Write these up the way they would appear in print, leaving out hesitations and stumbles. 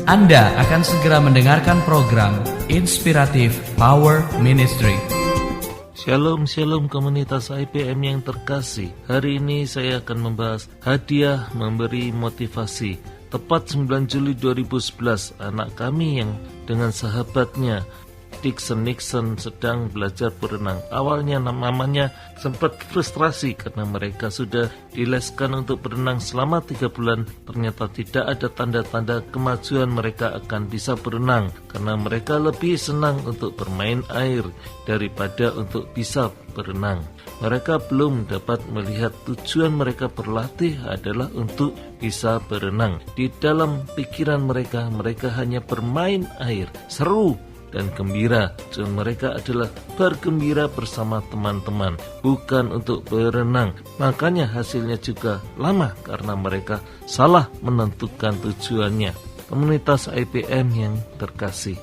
Anda akan segera mendengarkan program Inspiratif Power Ministry. Shalom komunitas IPM yang terkasih. Hari ini saya akan membahas hadiah memberi motivasi. Tepat 9 Juli 2011, anak kami yang dengan sahabatnya Nixon sedang belajar berenang. Awalnya namanya sempat frustrasi karena mereka sudah dileskan untuk berenang selama 3 bulan. Ternyata tidak ada tanda-tanda kemajuan mereka akan bisa berenang karena mereka lebih senang untuk bermain air daripada untuk bisa berenang. Mereka belum dapat melihat tujuan mereka berlatih adalah untuk bisa berenang. Di dalam pikiran mereka hanya bermain air, seru dan gembira. Tujuan mereka adalah bergembira bersama teman-teman, bukan untuk berenang. Makanya hasilnya juga lama karena mereka salah menentukan tujuannya. Komunitas IPM yang terkasih,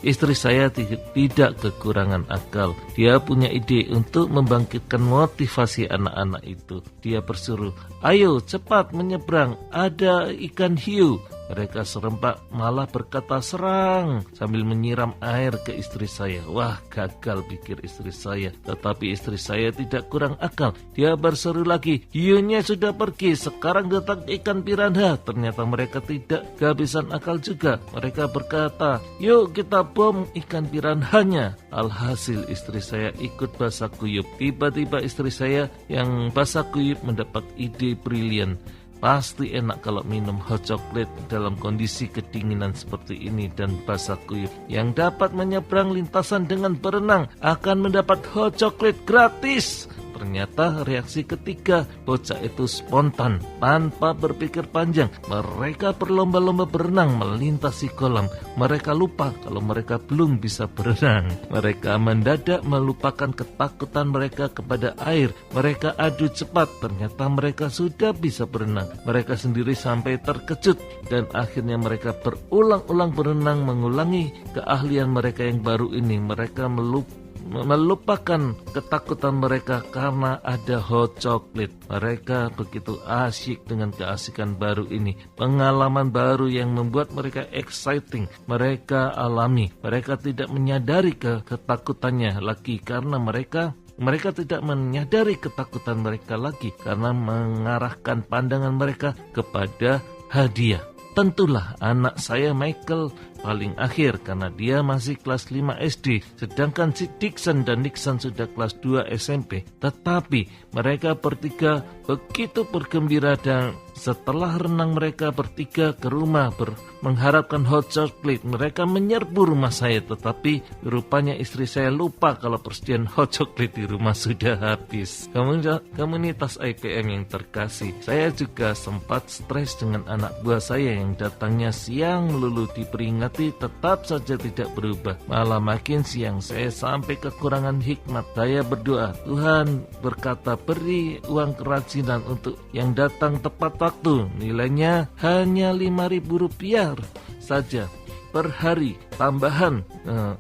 istri saya tidak kekurangan akal. Dia punya ide untuk membangkitkan motivasi anak-anak itu. Dia bersuruh, ayo cepat menyeberang, ada ikan hiu. Mereka serempak malah berkata serang sambil menyiram air ke istri saya. Wah, gagal pikir istri saya. Tetapi istri saya tidak kurang akal. Dia berseru lagi, hiunya sudah pergi, sekarang datang ikan piranha. Ternyata mereka tidak kehabisan akal juga. Mereka berkata, yuk kita bom ikan piranhanya. Alhasil istri saya ikut basah kuyup. Tiba-tiba istri saya yang basah kuyup mendapat ide brilian. Pasti enak kalau minum hot chocolate dalam kondisi kedinginan seperti ini dan basah kuyup. Yang dapat menyeberang lintasan dengan berenang akan mendapat hot chocolate gratis. Ternyata reaksi ketiga bocah itu spontan, tanpa berpikir panjang. Mereka berlomba-lomba berenang melintasi kolam. Mereka lupa kalau mereka belum bisa berenang. Mereka mendadak melupakan ketakutan mereka kepada air. Mereka adu cepat, ternyata mereka sudah bisa berenang. Mereka sendiri sampai terkejut dan akhirnya mereka berulang-ulang berenang, mengulangi keahlian mereka yang baru ini. Mereka melupakan ketakutan mereka karena ada hot chocolate. Mereka begitu asyik dengan keasikan baru ini. Pengalaman baru yang membuat mereka exciting. Mereka alami. Mereka tidak menyadari ketakutannya lagi karena mereka tidak menyadari ketakutan mereka lagi karena mengarahkan pandangan mereka kepada hadiah. Tentulah anak saya Michael paling akhir karena dia masih kelas 5 SD, sedangkan si Nixon sudah kelas 2 SMP. Tetapi mereka bertiga begitu bergembira dan setelah renang mereka bertiga ke rumah mengharapkan hot chocolate. Mereka menyerbu rumah saya, tetapi rupanya istri saya lupa kalau persediaan hot chocolate di rumah sudah habis. Komunitas IPM yang terkasih, saya juga sempat stres dengan anak buah saya yang datangnya siang melulu diperingati tetap saja tidak berubah. Malah makin siang saya sampai kekurangan hikmat. Saya berdoa, Tuhan berkata beri uang kerajinan untuk yang datang tepat waktu. Nilainya hanya Rp5.000 saja per hari, tambahan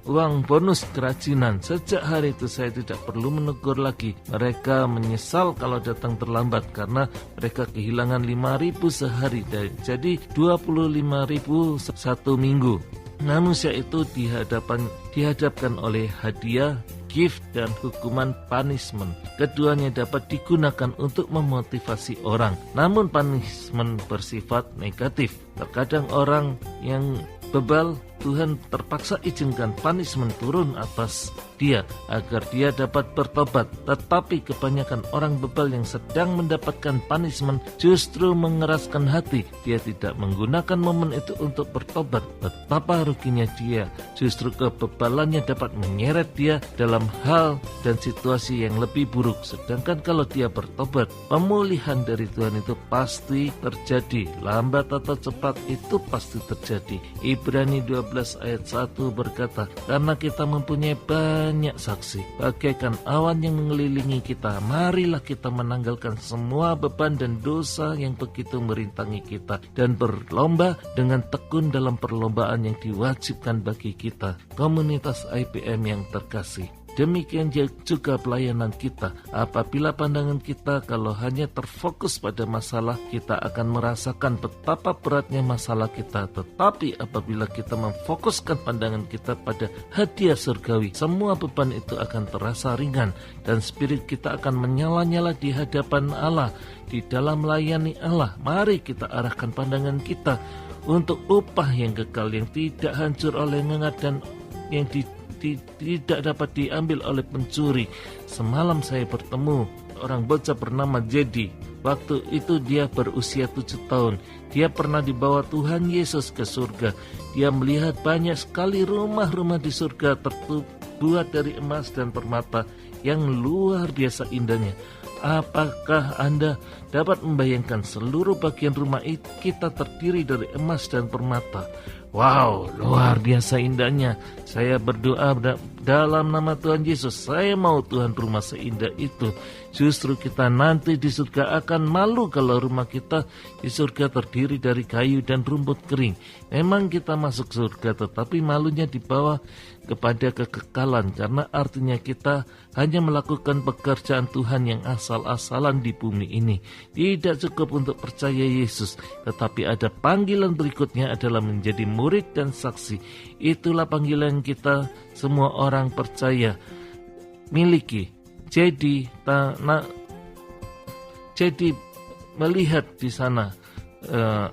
uang bonus kerajinan. Sejak hari itu saya tidak perlu menegur lagi. Mereka menyesal kalau datang terlambat karena mereka kehilangan 5.000 sehari, jadi 25.000 satu minggu. Manusia itu dihadapkan oleh hadiah, gift, dan hukuman punishment. Keduanya dapat digunakan untuk memotivasi orang. Namun punishment bersifat negatif. Terkadang orang yang bebal, Tuhan terpaksa izinkan punishment turun atas dia agar dia dapat bertobat. Tetapi kebanyakan orang bebal yang sedang mendapatkan punishment justru mengeraskan hati. Dia tidak menggunakan momen itu untuk bertobat. Betapa ruginya dia. Justru kebebalannya dapat menyeret dia dalam hal dan situasi yang lebih buruk. Sedangkan kalau dia bertobat, pemulihan dari Tuhan itu pasti terjadi. Lambat atau cepat itu pasti terjadi. Ibrani 12 ayat 1 berkata, karena kita mempunyai banyak saksi, bagaikan awan yang mengelilingi kita, marilah kita menanggalkan semua beban dan dosa yang begitu merintangi kita, dan berlomba dengan tekun dalam perlombaan yang diwajibkan bagi kita. Komunitas IPM yang terkasih, Demikian juga pelayanan kita. Apabila pandangan kita kalau hanya terfokus pada masalah, kita akan merasakan betapa beratnya masalah kita. Tetapi apabila kita memfokuskan pandangan kita pada hadiah surgawi, semua beban itu akan terasa ringan dan spirit kita akan menyala-nyala di hadapan Allah, di dalam melayani Allah. Mari kita arahkan pandangan kita untuk upah yang kekal, yang tidak hancur oleh ngengat dan yang tidak dapat diambil oleh pencuri. Semalam saya bertemu orang bocah bernama Jedi. Waktu itu dia berusia 7 tahun. Dia pernah dibawa Tuhan Yesus ke surga. Dia melihat banyak sekali rumah-rumah di surga terbuat dari emas dan permata yang luar biasa indahnya. Apakah Anda dapat membayangkan seluruh bagian rumah kita terdiri dari emas dan permata? Wow, luar biasa indahnya. Saya berdoa dalam nama Tuhan Yesus, saya mau Tuhan rumah seindah itu. Justru kita nanti di surga akan malu kalau rumah kita di surga terdiri dari kayu dan rumput kering. Memang kita masuk surga, tetapi malunya dibawa kepada kekekalan, karena artinya kita hanya melakukan pekerjaan Tuhan yang asal-asalan di bumi ini. Tidak cukup untuk percaya Yesus, tetapi ada panggilan berikutnya adalah menjadi murid dan saksi. Itulah panggilan kita semua orang percaya miliki. Jadi melihat di sana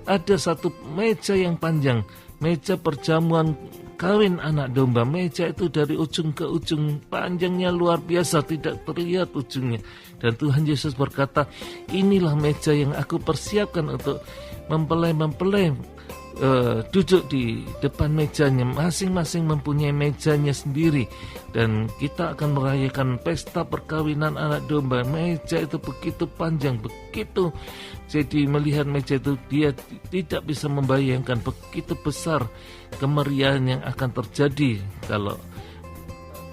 ada satu meja yang panjang, meja perjamuan kawin anak domba. Meja itu dari ujung ke ujung, panjangnya luar biasa, tidak terlihat ujungnya. Dan Tuhan Yesus berkata, inilah meja yang aku persiapkan untuk mempelai duduk di depan mejanya. Masing-masing mempunyai mejanya sendiri, dan kita akan merayakan pesta perkawinan anak domba. Meja itu begitu panjang, begitu. Jadi melihat meja itu, dia tidak bisa membayangkan begitu besar kemeriahan yang akan terjadi kalau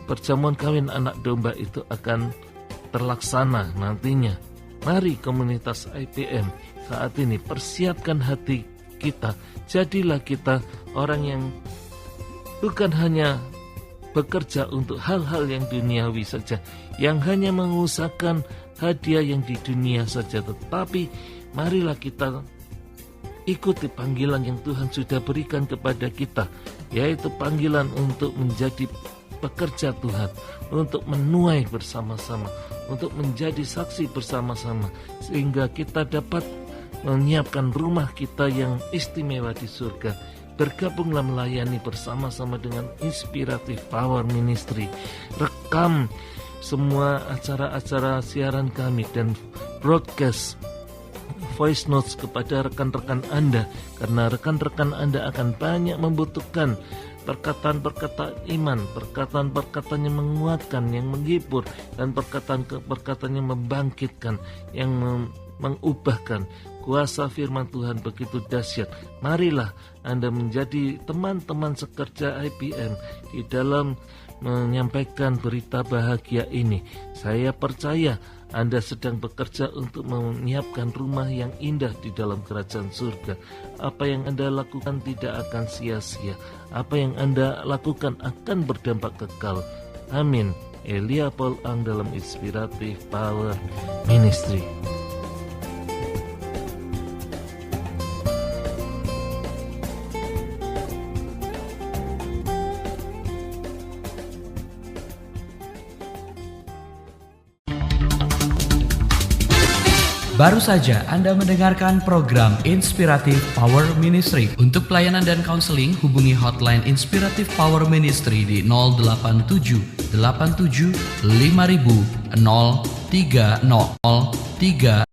perjamuan kawin anak domba itu akan terlaksana nantinya. Mari komunitas IPM saat ini persiapkan hati kita. Jadilah kita orang yang bukan hanya bekerja untuk hal-hal yang duniawi saja, yang hanya mengusahakan hadiah yang di dunia saja, tetapi marilah kita ikuti panggilan yang Tuhan sudah berikan kepada kita, yaitu panggilan untuk menjadi pekerja Tuhan, untuk menuai bersama-sama, untuk menjadi saksi bersama-sama, sehingga kita dapat menyiapkan rumah kita yang istimewa di surga. Bergabunglah melayani bersama-sama dengan Inspiratif Power Ministry. Rekam semua acara-acara siaran kami dan broadcast voice notes kepada rekan-rekan Anda, karena rekan-rekan Anda akan banyak membutuhkan perkataan-perkataan iman, perkataan-perkataan yang menguatkan, yang menghibur, dan perkataan-perkataan yang membangkitkan, yang mengubahkan. Kuasa firman Tuhan begitu dahsyat. Marilah Anda menjadi teman-teman sekerja IPM di dalam menyampaikan berita bahagia ini. Saya percaya Anda sedang bekerja untuk menyiapkan rumah yang indah di dalam kerajaan surga. Apa yang Anda lakukan tidak akan sia-sia. Apa yang Anda lakukan akan berdampak kekal. Amin. Elia Paul Ang dalam Inspiratif Power Ministry. Baru saja Anda mendengarkan program Inspiratif Power Ministry. Untuk pelayanan dan konseling, hubungi hotline Inspiratif Power Ministry di 087 87 5000 030 030